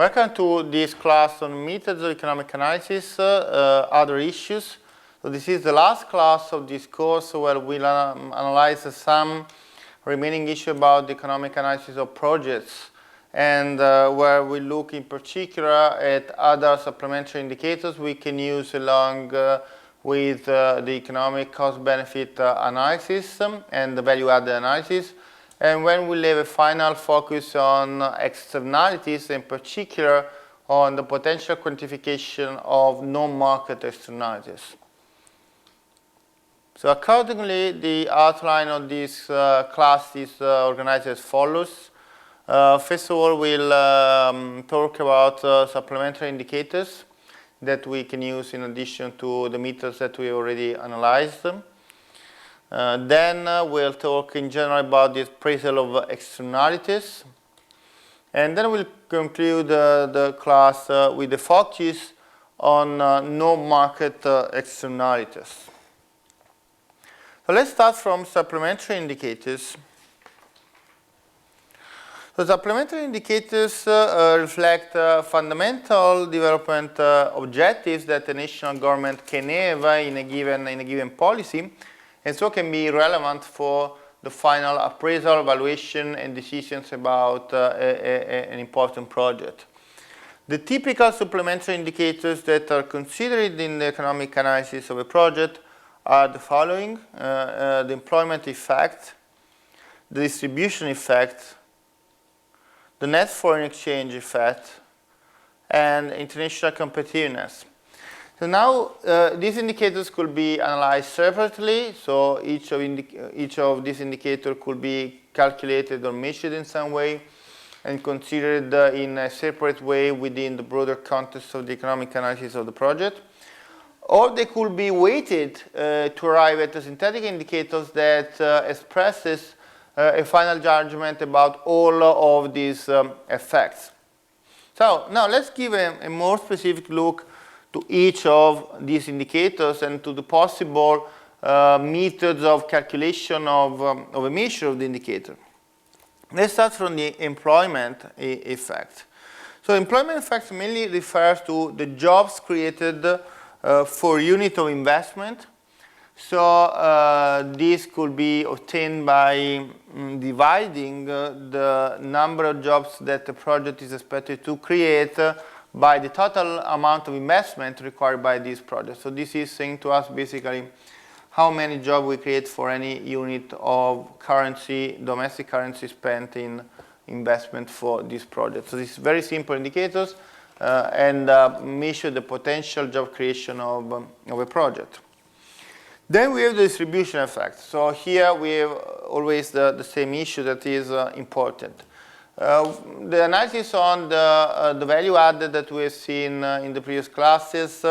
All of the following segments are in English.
Welcome to this class on methods of economic analysis, other issues. So this is the last class of this course where we'll analyze some remaining issue about the economic analysis of projects, and where we look in particular at other supplementary indicators we can use along with the economic cost-benefit analysis and the value-added analysis. And when we'll have a final focus on externalities, in particular on the potential quantification of non-market externalities. So accordingly, the outline of this class is organized as follows. First of all, we'll talk about supplementary indicators that we can use in addition to the methods that we already analyzed. Then we'll talk in general about the appraisal of externalities. And then we'll conclude the class with the focus on non-market externalities. So let's start from supplementary indicators. So supplementary indicators reflect fundamental development objectives that the national government can have in a given policy, and so can be relevant for the final appraisal, evaluation, and decisions about an important project. The typical supplementary indicators that are considered in the economic analysis of a project are the following: the employment effect, the distribution effect, the net foreign exchange effect, and international competitiveness. So now these indicators could be analyzed separately, so each of these indicators could be calculated or measured in some way and considered in a separate way within the broader context of the economic analysis of the project. Or they could be weighted to arrive at the synthetic indicators that expresses a final judgment about all of these effects. So now let's give a more specific look to each of these indicators and to the possible methods of calculation of a measure of the indicator. Let's start from the employment effect. So employment effect mainly refers to the jobs created for unit of investment. So this could be obtained by dividing the number of jobs that the project is expected to create by the total amount of investment required by this project. So this is saying to us basically how many jobs we create for any unit of currency, domestic currency spent in investment for this project. So this is very simple indicators and measure the potential job creation of a project. Then we have the distribution effect. So here we have always the same issue that is important. The analysis on the value added that we have seen in the previous classes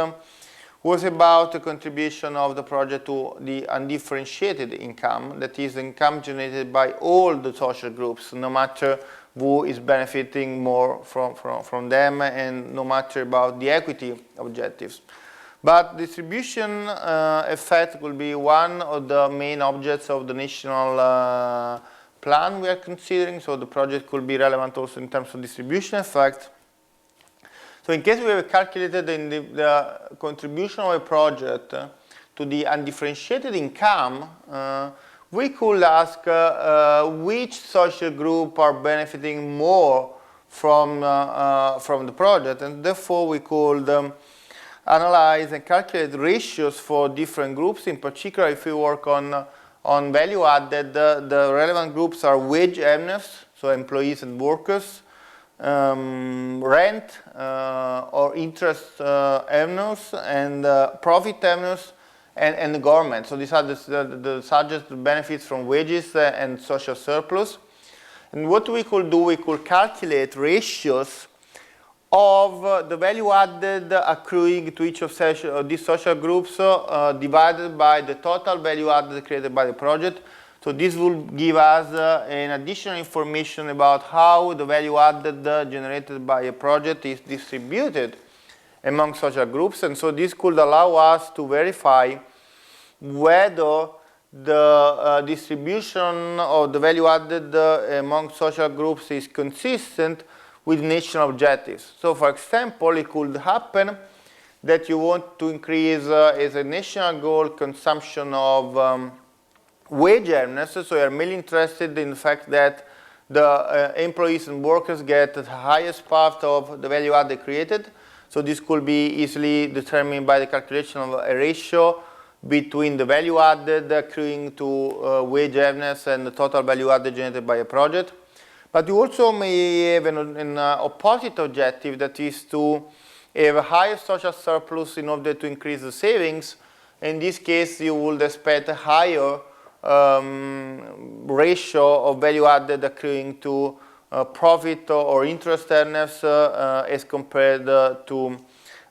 was about the contribution of the project to the undifferentiated income, that is income generated by all the social groups, no matter who is benefiting more from them and no matter about the equity objectives. But distribution effect will be one of the main objects of the national plan we are considering, so the project could be relevant also in terms of distribution effect. So in case we have calculated the contribution of a project to the undifferentiated income, we could ask which social group are benefiting more from the project, and therefore we could analyze and calculate ratios for different groups. In particular, if we work on value added, the relevant groups are wage earners, so employees and workers, rent or interest earners, and profit earners, and the government. So these are the subjects that benefits from wages and social surplus. And what we could do, we could calculate ratios of the value added accruing to each of these social groups divided by the total value added created by the project. So this will give us an additional information about how the value added generated by a project is distributed among social groups. And so this could allow us to verify whether the distribution of the value added among social groups is consistent with national objectives. So for example, it could happen that you want to increase as a national goal consumption of wage earners, so you are mainly interested in the fact that the employees and workers get the highest part of the value add they created. So this could be easily determined by the calculation of a ratio between the value added accruing to wage earners and the total value added generated by a project. But you also may have an opposite objective, that is to have a higher social surplus in order to increase the savings. In this case, you would expect a higher ratio of value added accruing to profit or interest earners as compared to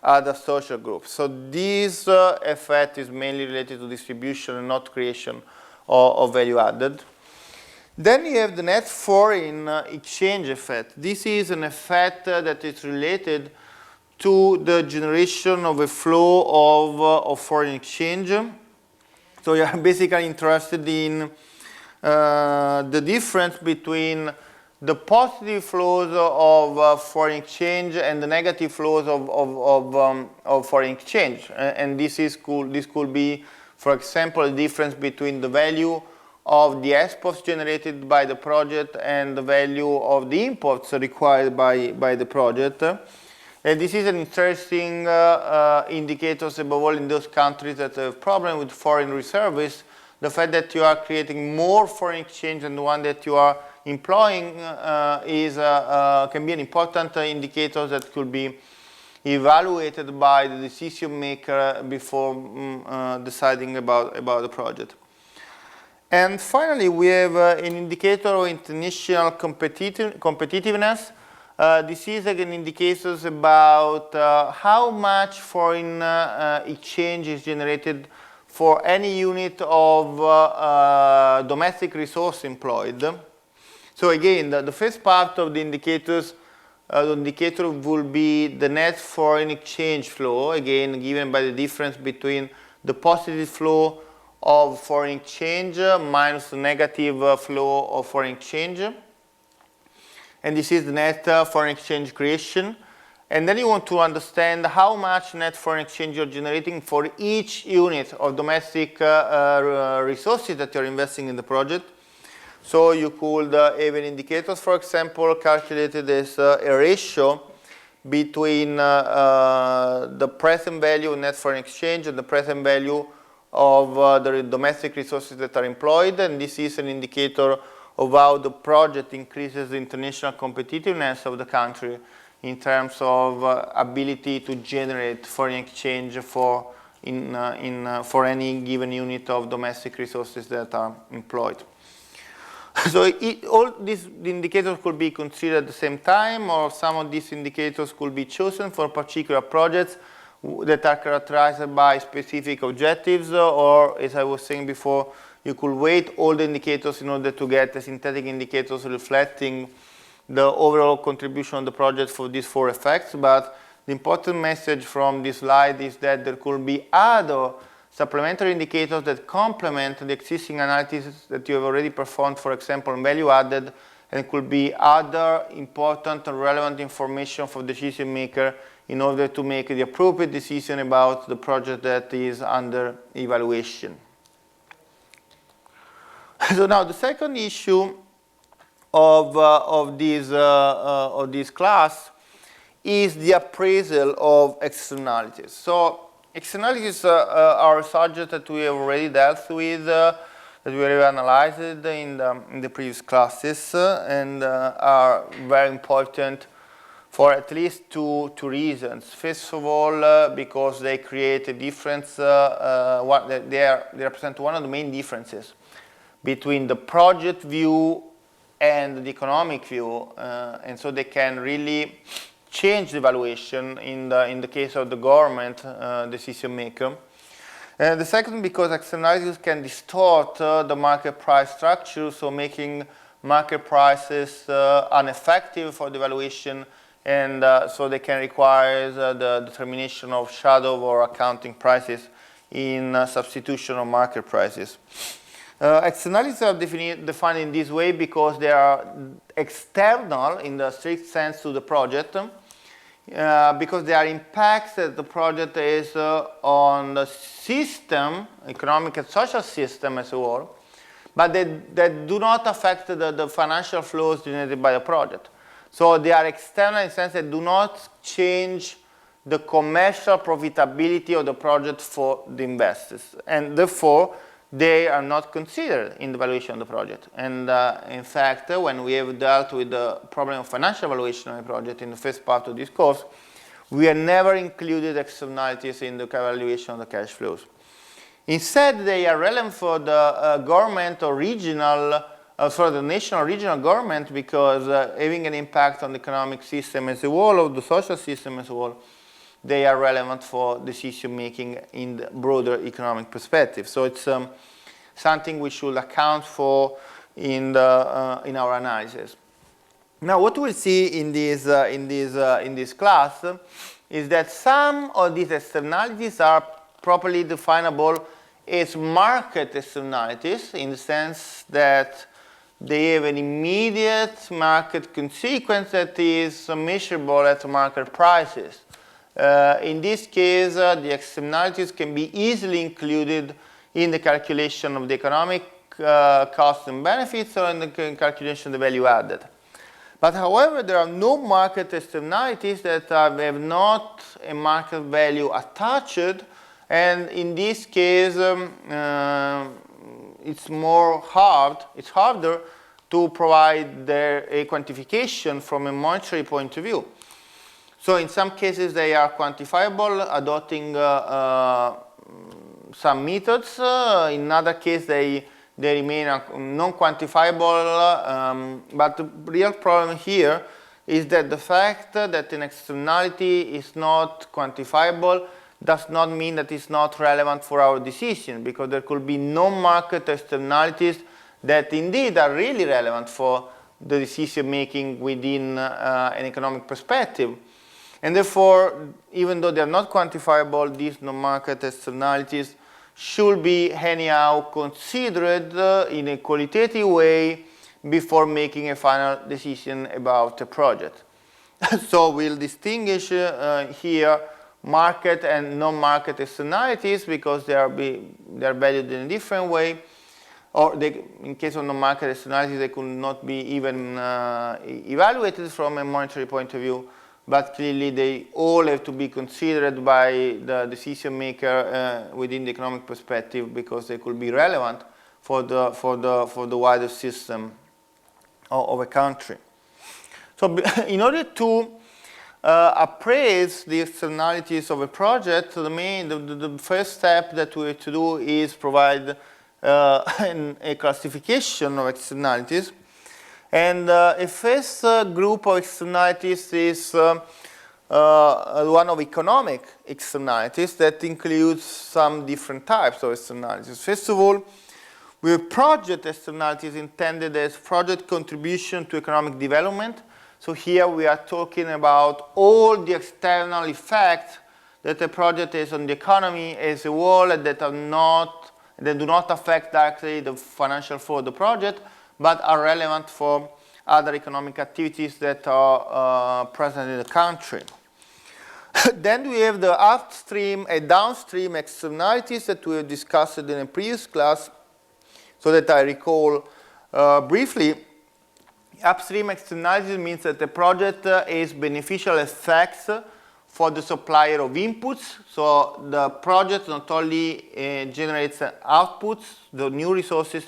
other social groups. So this effect is mainly related to distribution and not creation of value added. Then you have the net foreign exchange effect. This is an effect that is related to the generation of a flow of foreign exchange. So you are basically interested in the difference between the positive flows of foreign exchange and the negative flows of foreign exchange. And this could be, for example, the difference between the value of the exports generated by the project and the value of the imports required by the project. And this is an interesting indicator, above all in those countries that have problem with foreign reserves. The fact that you are creating more foreign exchange than the one that you are employing can be an important indicator that could be evaluated by the decision maker before deciding about the project. And finally, we have an indicator of international competitiveness. This is again indicators about how much foreign exchange is generated for any unit of domestic resource employed. So again, the first part of the indicators, the indicator will be the net foreign exchange flow, again given by the difference between the positive flow of foreign exchange minus the negative flow of foreign exchange. And this is the net foreign exchange creation. And then you want to understand how much net foreign exchange you're generating for each unit of domestic resources that you're investing in the project. So you could have an indicator, for example, calculated as a ratio between the present value of net foreign exchange and the present value of the domestic resources that are employed. And this is an indicator of how the project increases the international competitiveness of the country in terms of ability to generate foreign exchange for any given unit of domestic resources that are employed. So all these indicators could be considered at the same time, or some of these indicators could be chosen for particular projects that are characterized by specific objectives, or as I was saying before, you could weight all the indicators in order to get the synthetic indicators reflecting the overall contribution of the project for these four effects. But the important message from this slide is that there could be other supplementary indicators that complement the existing analysis that you have already performed, for example, in value added, and could be other important and relevant information for the decision maker in order to make the appropriate decision about the project that is under evaluation. So now the second issue of this class is the appraisal of externalities. So externalities are a subject that we have already dealt with, that we have analyzed in the previous classes, and are very important for at least two reasons. First of all, because they create a difference, they represent one of the main differences between the project view and the economic view, and so they can really change the valuation in the case of the government decision maker. And the second, because externalities can distort the market price structure, so making market prices ineffective for the valuation, and so they can require the determination of shadow or accounting prices in substitution of market prices. Externalities are defined in this way because they are external in the strict sense to the project, because they are impacts that the project is on the system, economic and social system as a whole, but that do not affect the financial flows generated by the project. So they are external in the sense that do not change the commercial profitability of the project for the investors, and therefore they are not considered in the valuation of the project. And in fact, when we have dealt with the problem of financial valuation of a project in the first part of this course, we have never included externalities in the evaluation of the cash flows. Instead, they are relevant for the government or regional, for the national or regional government, because having an impact on the economic system as a whole or the social system as a whole, they are relevant for decision making in the broader economic perspective. So it's something we should account for in our analysis. Now, what we'll see in this class is that some of these externalities are properly definable as market externalities, in the sense that they have an immediate market consequence that is measurable at market prices. In this case, the externalities can be easily included in the calculation of the economic costs and benefits, or in the calculation of the value added. But however, there are no market externalities that have not a market value attached, and in this case, it's harder to provide a quantification from a monetary point of view. So in some cases they are quantifiable, adopting some methods. In other cases they remain non-quantifiable. But the real problem here is that the fact that an externality is not quantifiable does not mean that it's not relevant for our decision, because there could be non-market externalities that indeed are really relevant for the decision making within an economic perspective. And therefore, even though they are not quantifiable, these non-market externalities should be anyhow considered in a qualitative way before making a final decision about a project. So we'll distinguish here market and non-market externalities, because they are valued in a different way, or in case of non-market externalities, they could not be even evaluated from a monetary point of view. But clearly they all have to be considered by the decision maker within the economic perspective, because they could be relevant for the wider system of a country. So in order to appraise the externalities of a project, the first step that we have to do is provide a classification of externalities. And a first group of externalities is one of economic externalities that includes some different types of externalities. First of all, we have project externalities intended as project contribution to economic development. So here we are talking about all the external effects that a project has on the economy as a whole, that do not affect directly the financial flow of the project, but are relevant for other economic activities that are present in the country. Then we have the upstream and downstream externalities that we have discussed in a previous class, so that I recall briefly. Upstream externalities means that the project has beneficial effects for the supplier of inputs. So the project not only generates outputs, the new resources,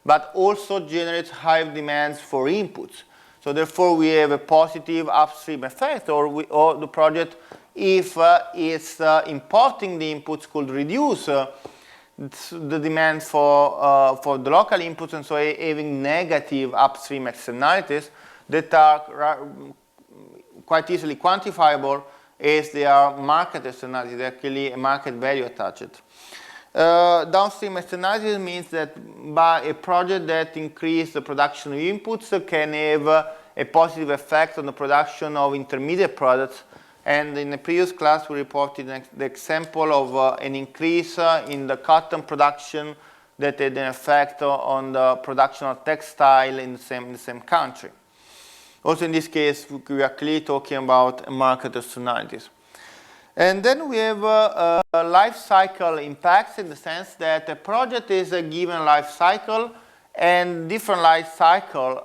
but also generates high demands for inputs. So therefore we have a positive upstream effect, or the project, if it's importing the inputs, could reduce the demand for the local inputs, and so having negative upstream externalities that are quite easily quantifiable as they are market externalities. They're actually a market value attached. Downstream externalities means that by a project that increases the production of inputs can have a positive effect on the production of intermediate products. And in the previous class, we reported the example of an increase in the cotton production that had an effect on the production of textile in the same country. Also in this case, we are clearly talking about market externalities. And then we have life cycle impacts, in the sense that a project is a given life cycle, and different life cycle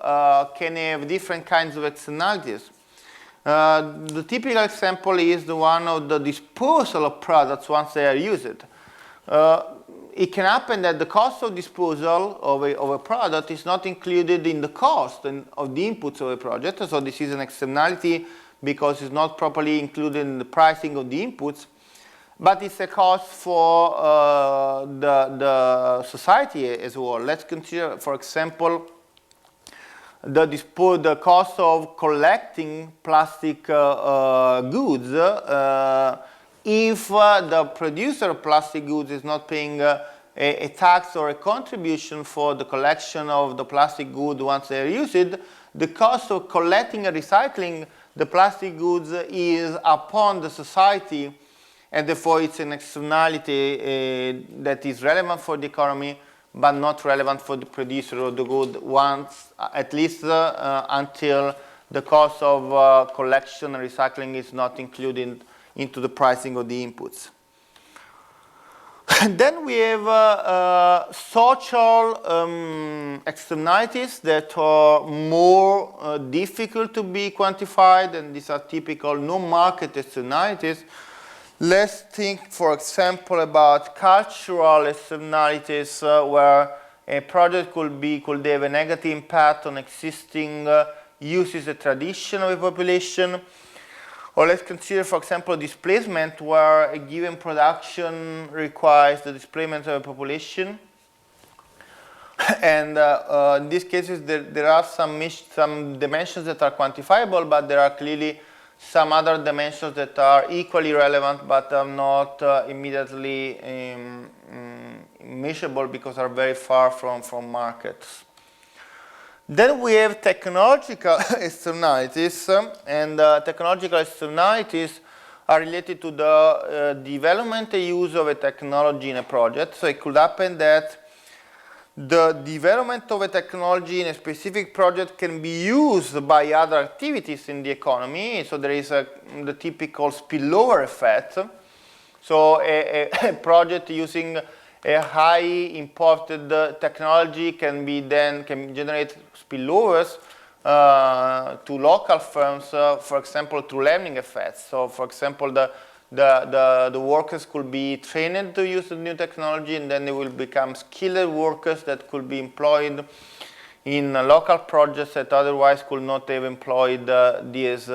can have different kinds of externalities. The typical example is the one of the disposal of products once they are used. It can happen that the cost of disposal of a product is not included in the cost of the inputs of a project. So this is an externality because it's not properly included in the pricing of the inputs. But it's a cost for the society as well. Let's consider, for example, the cost of collecting plastic goods. If the producer of plastic goods is not paying a tax or a contribution for the collection of the plastic good once they are used, the cost of collecting and recycling the plastic goods is upon the society, and therefore it's an externality that is relevant for the economy, but not relevant for the producer of the good once, at least until the cost of collection and recycling is not included into the pricing of the inputs. And then we have social externalities that are more difficult to be quantified, and these are typical non-market externalities. Let's think, for example, about cultural externalities where a project could have a negative impact on existing uses and tradition of a population. Or let's consider, for example, displacement, where a given production requires the displacement of a population. And in these cases, there are some dimensions that are quantifiable, but there are clearly some other dimensions that are equally relevant, but are not immediately measurable because are very far from markets. Then we have technological externalities, and technological externalities are related to the development and use of a technology in a project. So it could happen that the development of a technology in a specific project can be used by other activities in the economy. So there is the typical spillover effect. So a project using a high imported technology can generate spillovers to local firms, for example, through learning effects. So, for example, the workers could be trained to use the new technology, and then they will become skilled workers that could be employed in local projects that otherwise could not have employed these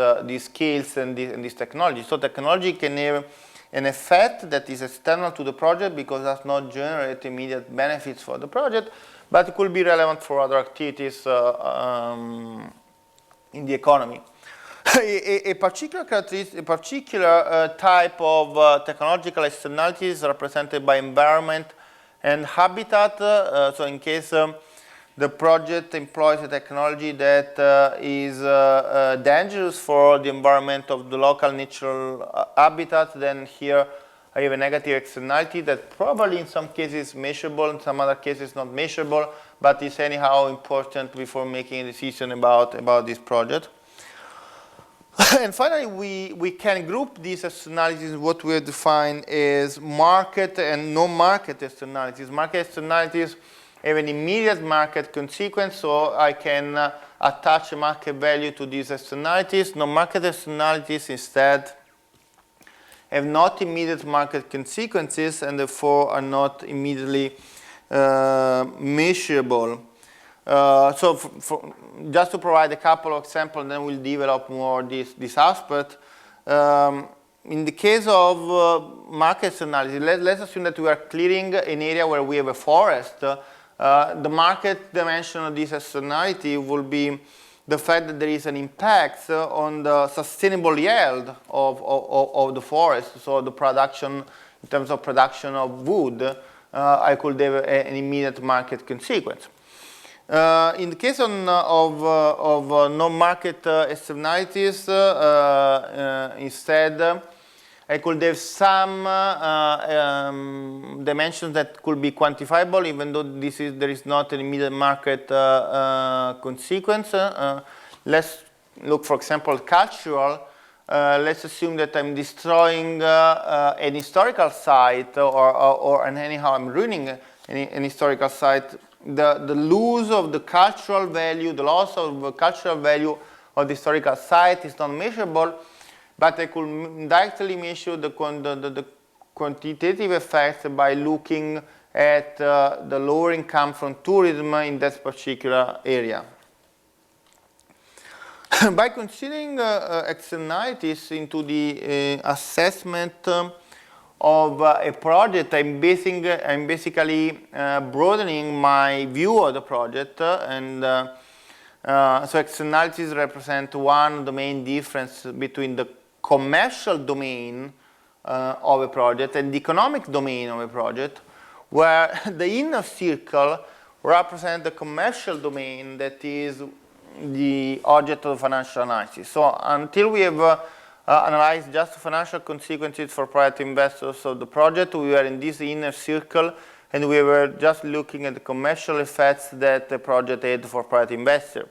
skills and this technology. So technology can have an effect that is external to the project because it does not generate immediate benefits for the project, but it could be relevant for other activities in the economy. A particular type of technological externalities is represented by environment and habitat. So in case the project employs a technology that is dangerous for the environment of the local natural habitat, then here I have a negative externality that probably in some cases is measurable, in some other cases not measurable, but is anyhow important before making a decision about this project. And finally, we can group these externalities in what we have defined as market and non-market externalities. Market externalities have an immediate market consequence, so I can attach a market value to these externalities. Non-market externalities instead have not immediate market consequences and therefore are not immediately measurable. So just to provide a couple of examples, then we'll develop more this aspect. In the case of market externalities, let's assume that we are clearing an area where we have a forest. The market dimension of this externality will be the fact that there is an impact on the sustainable yield of the forest. So the production, in terms of production of wood, I could have an immediate market consequence. In the case of non-market externalities, instead, I could have some dimensions that could be quantifiable, even though there is not an immediate market consequence. Let's look, for example, cultural. Let's assume that I'm destroying an historical site, and anyhow I'm ruining an historical site. The loss of the cultural value, the loss of the cultural value of the historical site is not measurable, but I could directly measure the quantitative effects by looking at the lower income from tourism in that particular area. By considering externalities into the assessment of a project, I'm basically broadening my view of the project, and so externalities represent one of the main difference between the commercial domain of a project and the economic domain of a project, where the inner circle represents the commercial domain that is the object of financial analysis. So until we have analyzed just financial consequences for private investors of the project, we were in this inner circle and we were just looking at the commercial effects that the project had for private investors.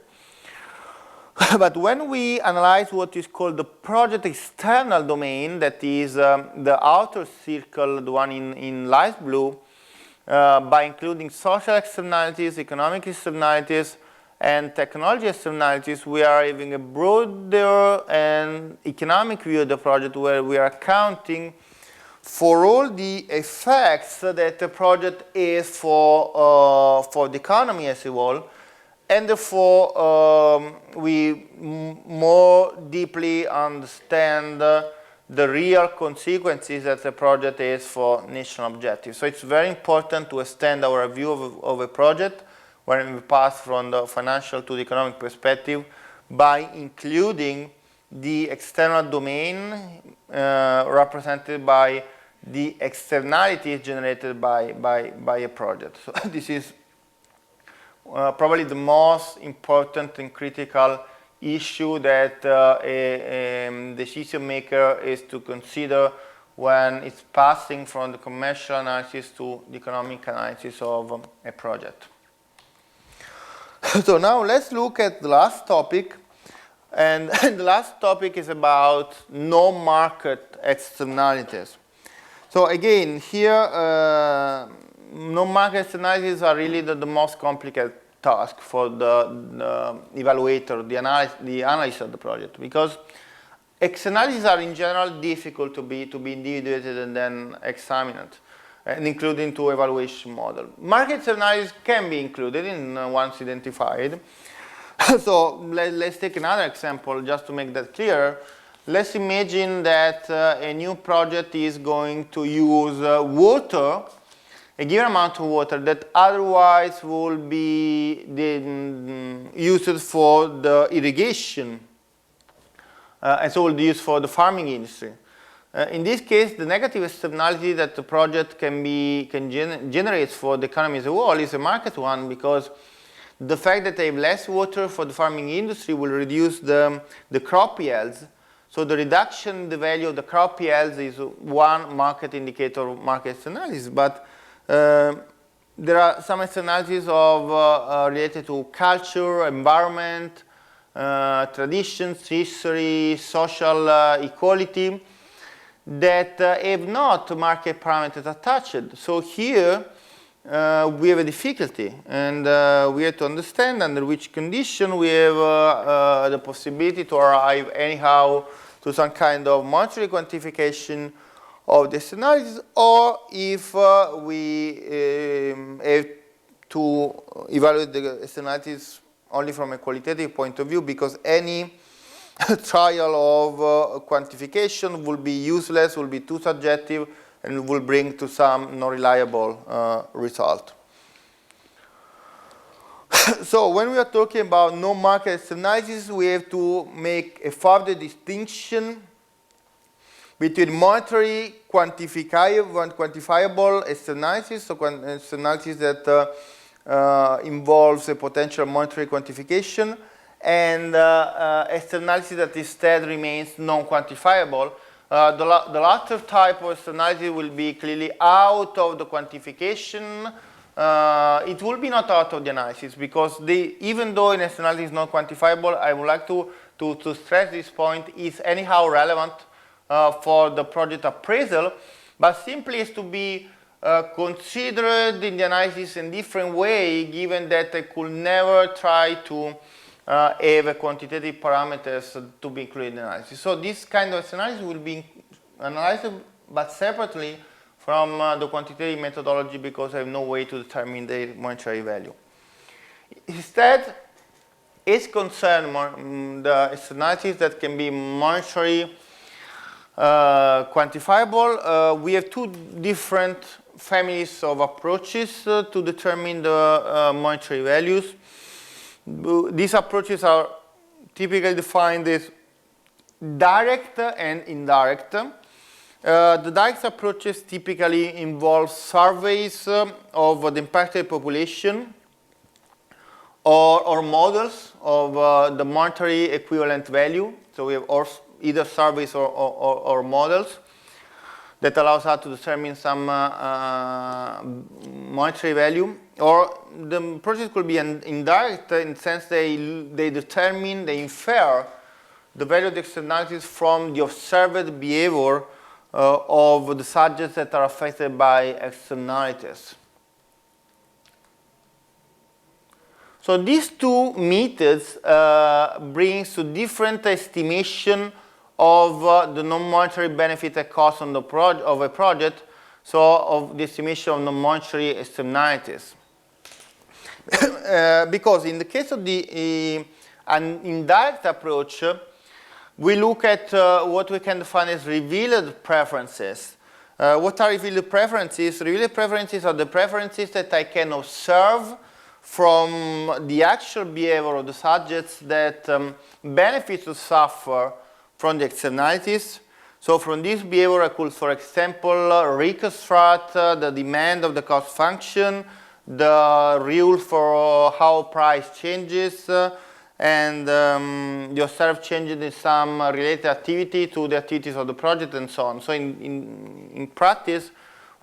But when we analyze what is called the project external domain, that is the outer circle, the one in light blue, by including social externalities, economic externalities, and technology externalities, we are having a broader and economic view of the project, where we are accounting for all the effects that the project has for the economy as a whole. And therefore, we more deeply understand the real consequences that the project has for national objectives. So it's very important to extend our view of a project when we pass from the financial to the economic perspective by including the external domain represented by the externalities generated by a project. So this is probably the most important and critical issue that a decision maker is to consider when it's passing from the commercial analysis to the economic analysis of a project. So now let's look at the last topic, and the last topic is about non-market externalities. So again, here non-market externalities are really the most complicated task for the evaluator, the analyst of the project, because externalities are in general difficult to be individuated and then examined, and included into evaluation model. Market externalities can be included in once identified. So let's take another example just to make that clear. Let's imagine that a new project is going to use water, a given amount of water that otherwise would be used for the irrigation, and so will be used for the farming industry. In this case, the negative externality that the project can generate for the economy as a whole is a market one, because the fact that they have less water for the farming industry will reduce the crop yields. So the reduction in the value of the crop yields is one market indicator of market externalities. But there are some externalities related to culture, environment, traditions, history, social equality, that have not market parameters attached. So here we have a difficulty, and we have to understand under which condition we have the possibility to arrive anyhow to some kind of monetary quantification of the externalities, or if we have to evaluate the externalities only from a qualitative point of view, because any trial of quantification will be useless, will be too subjective, and will bring to some non-reliable result. So when we are talking about non-market externalities, we have to make a further distinction between monetary quantifiable externalities, so externalities that involves a potential monetary quantification, and externalities that instead remains non-quantifiable, The latter type of externality will be clearly out of the quantification. It will be not out of the analysis, because even though an externality is not quantifiable, I would like to stress this point, is anyhow relevant for the project appraisal, but simply is to be considered in the analysis in a different way, given that I could never try to have a quantitative parameters to be included in the analysis. So this kind of analysis will be analyzed, but separately from the quantitative methodology, because I have no way to determine the monetary value. Instead, is concerned the externalities that can be monetary quantifiable. We have two different families of approaches to determine the monetary values. These approaches are typically defined as direct and indirect. The direct approaches typically involve surveys of the impacted population or models of the monetary equivalent value. So we have either surveys or models that allows us to determine some monetary value. Or the process could be indirect in the sense they infer the value of the externalities from the observed behavior of the subjects that are affected by externalities. So these two methods brings to different estimation of the non-monetary benefit and cost on the of a project, so of the estimation of non-monetary externalities. Because in the case of an indirect approach, we look at what we can define as revealed preferences. What are revealed preferences? Revealed preferences are the preferences that I can observe from the actual behavior of the subjects that benefit to suffer from the externalities. So from this behavior, I could, for example, reconstruct the demand of the cost function, the rule for how price changes, and the observed changes in some related activity to the activities of the project, and so on. So in practice,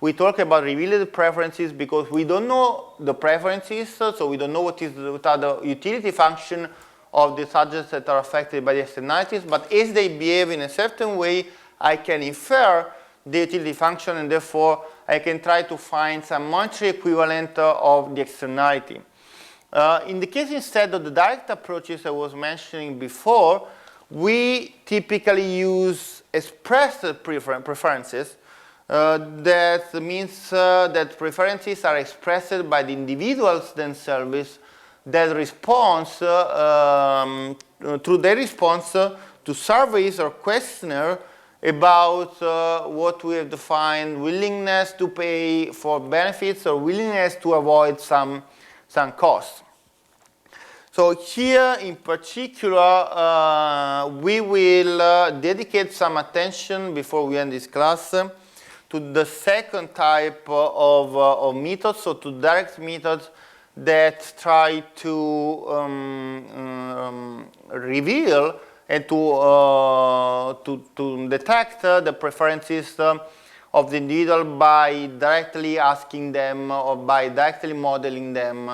we talk about revealed preferences because we don't know the preferences, so we don't know what are the utility function of the subjects that are affected by the externalities, but as they behave in a certain way, I can infer the utility function, and therefore I can try to find some monetary equivalent of the externality. In the case instead of the direct approaches I was mentioning before, we typically use expressed preferences. That means that preferences are expressed by the individuals themselves that response through their response to surveys or questionnaire about what we have defined willingness to pay for benefits or willingness to avoid some costs. So here in particular we will dedicate some attention before we end this class to the second type of methods, so to direct methods that try to reveal and to detect the preferences of the individual by directly asking them or by directly modeling them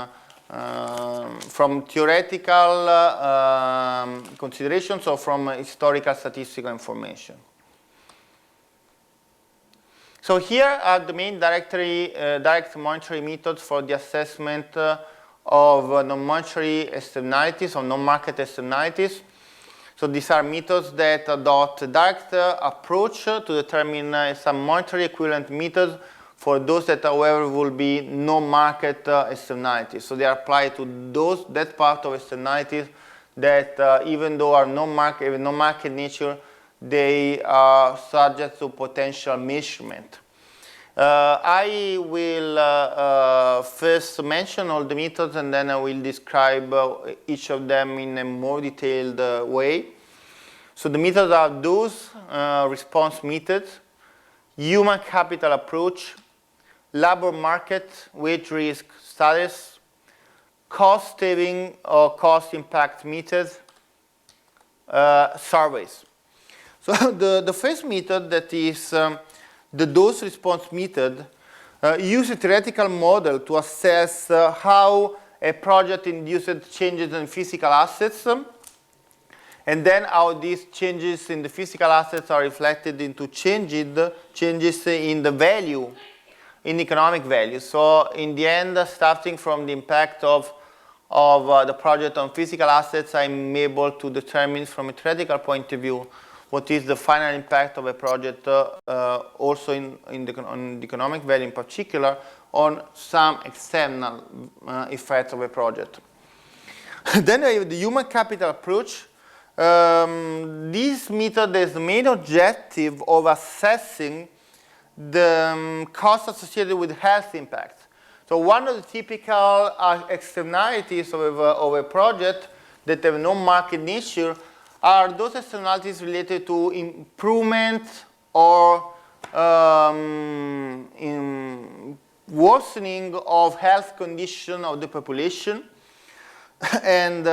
from theoretical considerations or from historical statistical information. So here are the main direct monetary methods for the assessment of non-monetary externalities or non-market externalities. So these are methods that adopt a direct approach to determine some monetary equivalent methods for those that, however, will be non-market externalities. So they are applied to that part of externalities that even though are non-market nature, they are subject to potential measurement. I will first mention all the methods, and then I will describe each of them in a more detailed way. So the methods are those response methods, human capital approach, labor market, wage risk studies, cost saving or cost impact methods, surveys. So the first method, that is the dose response method, uses a theoretical model to assess how a project induces changes in physical assets, and then how these changes in the physical assets are reflected into changes in the value, in economic value. So in the end, starting from the impact of the project on physical assets, I'm able to determine from a theoretical point of view what is the final impact of a project, also on the economic value in particular, on some external effects of a project. Then I have the human capital approach. This method has the main objective of assessing the costs associated with health impact. So one of the typical externalities of a project that have no market nature are those externalities related to improvement or worsening of health condition of the population. And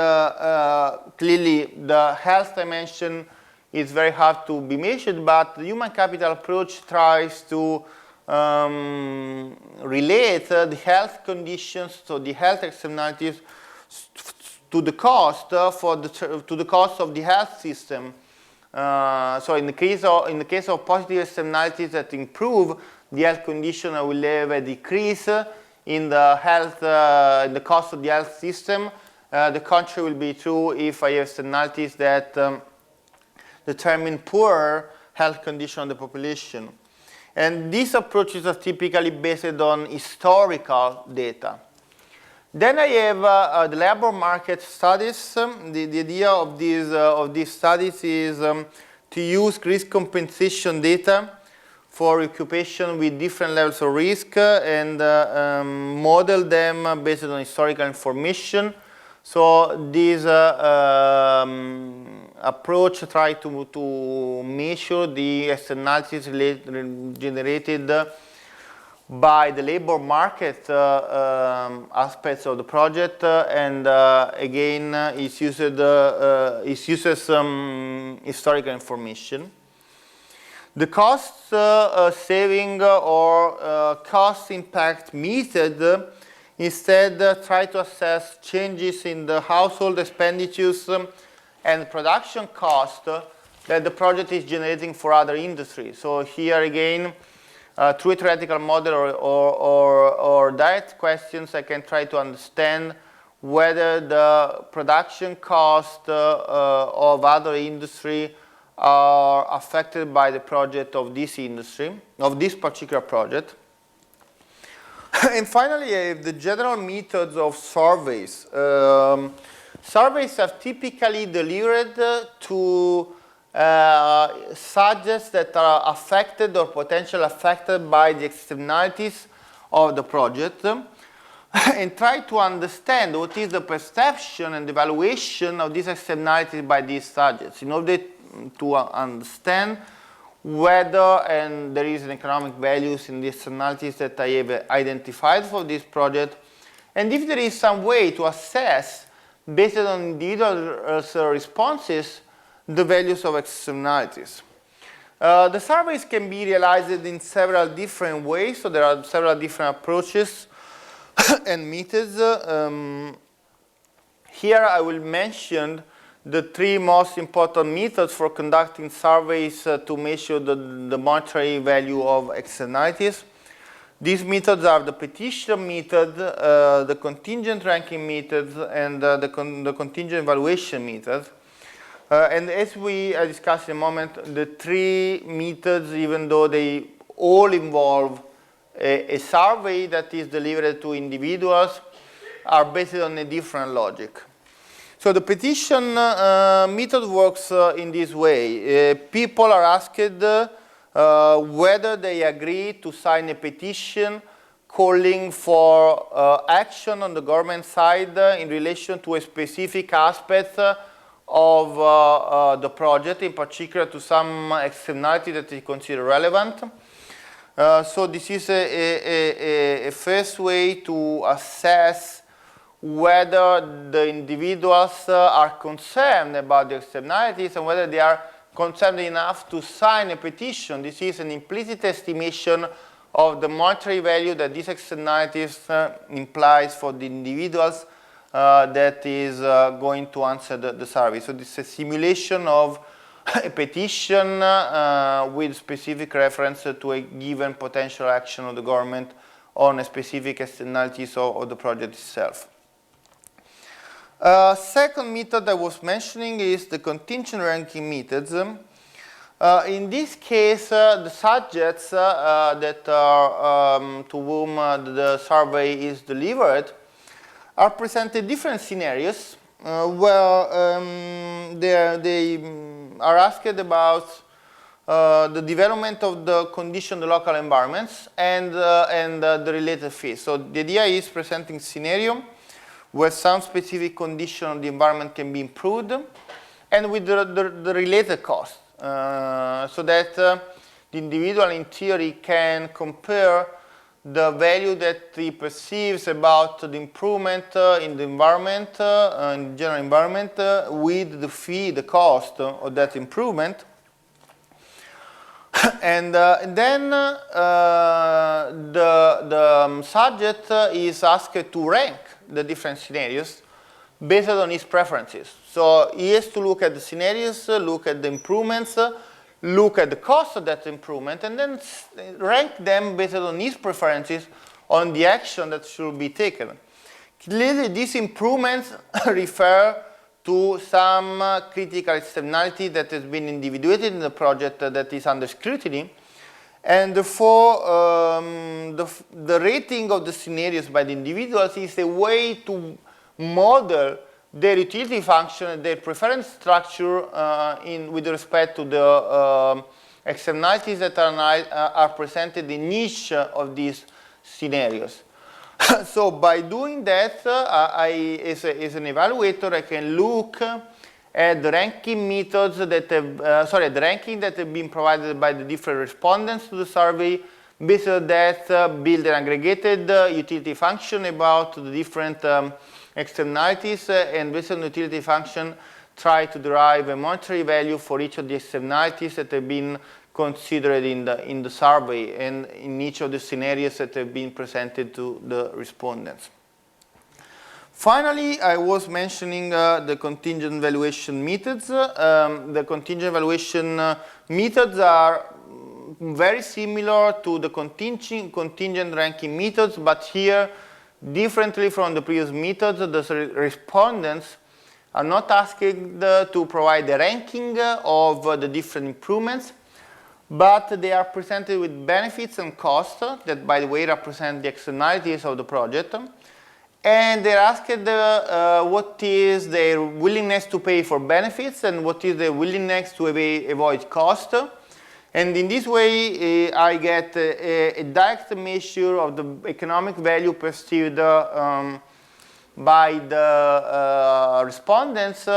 clearly the health dimension is very hard to be measured, but the human capital approach tries to relate the health conditions, so the health externalities, to the cost to the cost of the health system. So in the case of positive externalities that improve the health condition, I will have a decrease in the health, in the cost of the health system. The contrary will be true if I have externalities that determine poor health condition of the population. And these approaches are typically based on historical data. Then I have the labor market studies. The idea of these studies is to use risk compensation data for occupation with different levels of risk and model them based on historical information. So this approach tries to measure the externalities generated by the labor market aspects of the project, and again, it uses some historical information. The cost saving or cost impact method instead try to assess changes in the household expenditures and production cost that the project is generating for other industries. So here again, through a theoretical model or direct questions, I can try to understand whether the production cost of other industry are affected by the project of this industry, of this particular project. And finally, I have the general methods of surveys. Surveys are typically delivered to subjects that are affected or potentially affected by the externalities of the project, and try to understand what is the perception and evaluation of these externalities by these subjects in order to understand whether there is an economic values in the externalities that I have identified for this project, and if there is some way to assess, based on individual responses, the values of externalities. The surveys can be realized in several different ways, so there are several different approaches and methods. Here I will mention the three most important methods for conducting surveys to measure the monetary value of externalities. These methods are the petition method, the contingent ranking method, and the contingent evaluation method. And as we discussed in a moment, the three methods, even though they all involve a survey that is delivered to individuals, are based on a different logic. So the petition method works in this way. People are asked whether they agree to sign a petition calling for action on the government side in relation to a specific aspect of the project, in particular to some externality that is considered relevant. So this is a first way to assess whether the individuals are concerned about the externalities and whether they are concerned enough to sign a petition. This is an implicit estimation of the monetary value that these externalities implies for the individuals that is going to answer the survey. So this is a simulation of a petition with specific reference to a given potential action of the government on a specific externalities of the project itself. Second method I was mentioning is the contingent ranking methods. In this case, the subjects that are to whom the survey is delivered are presented different scenarios where they are asked about the development of the condition, the local environments, and the related fees. So the idea is presenting scenario where some specific condition of the environment can be improved, and with the related cost, so that the individual in theory can compare the value that he perceives about the improvement in the environment, in the general environment, with the fee, the cost of that improvement. And then the subject is asked to rank the different scenarios based on his preferences. So he has to look at the scenarios, look at the improvements, look at the cost of that improvement, and then rank them based on his preferences on the action that should be taken. Clearly, these improvements refer to some critical externality that has been individuated in the project that is under scrutiny, and therefore the rating of the scenarios by the individuals is a way to model their utility function and their preference structure with respect to the externalities that are presented in each of these scenarios. So by doing that, as an evaluator, I can look at the ranking methods that have, the ranking that have been provided by the different respondents to the survey. Based on that, build an aggregated utility function about the different externalities, and based on the utility function, try to derive a monetary value for each of the externalities that have been considered in the survey and in each of the scenarios that have been presented to the respondents. Finally, I was mentioning the contingent valuation methods. The contingent valuation methods are very similar to the contingent ranking methods, but here, differently from the previous methods, the respondents are not asked to provide a ranking of the different improvements, but they are presented with benefits and costs that, by the way, represent the externalities of the project. And they're asked what is their willingness to pay for benefits and what is their willingness to avoid cost. And in this way, I get a direct measure of the economic value perceived by the respondents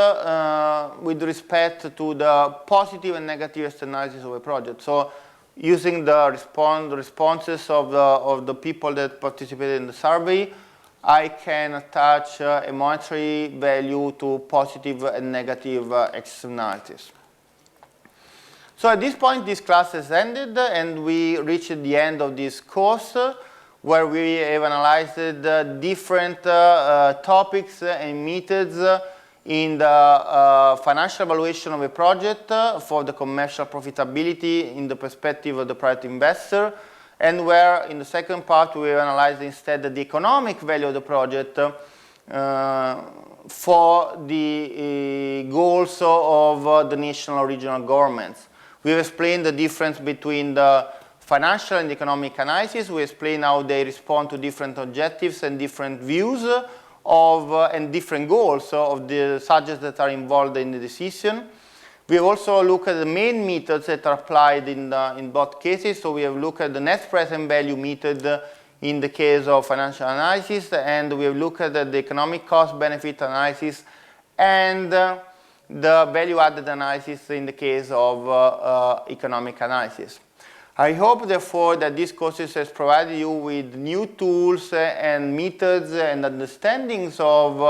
with respect to the positive and negative externalities of a project. So using the responses of the people that participated in the survey, I can attach a monetary value to positive and negative externalities. So at this point, this class has ended, and we reached the end of this course, where we have analyzed different topics and methods in the financial evaluation of a project for the commercial profitability in the perspective of the private investor, and where in the second part we have analyzed instead the economic value of the project for the goals of the national or regional governments. We have explained the difference between the financial and economic analysis. We explain how they respond to different objectives and different views of and different goals of the subjects that are involved in the decision. We have also looked at the main methods that are applied in both cases. So we have looked at the net present value method in the case of financial analysis, and we have looked at the economic cost benefit analysis and the value added analysis in the case of economic analysis. I hope, therefore, that this course has provided you with new tools and methods and understandings of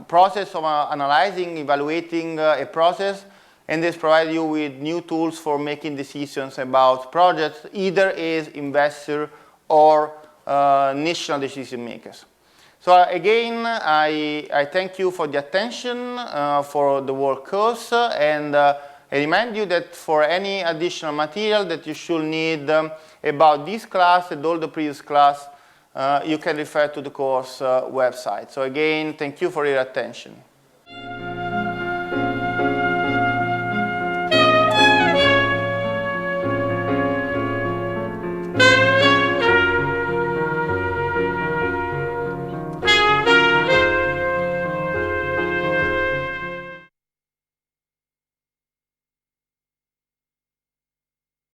process of analyzing, evaluating a process, and this provides you with new tools for making decisions about projects, either as investor or national decision makers. So again, I thank you for the attention for the world course, and I remind you that for any additional material that you should need about this class and all the previous class, you can refer to the course website. So again, thank you for your attention.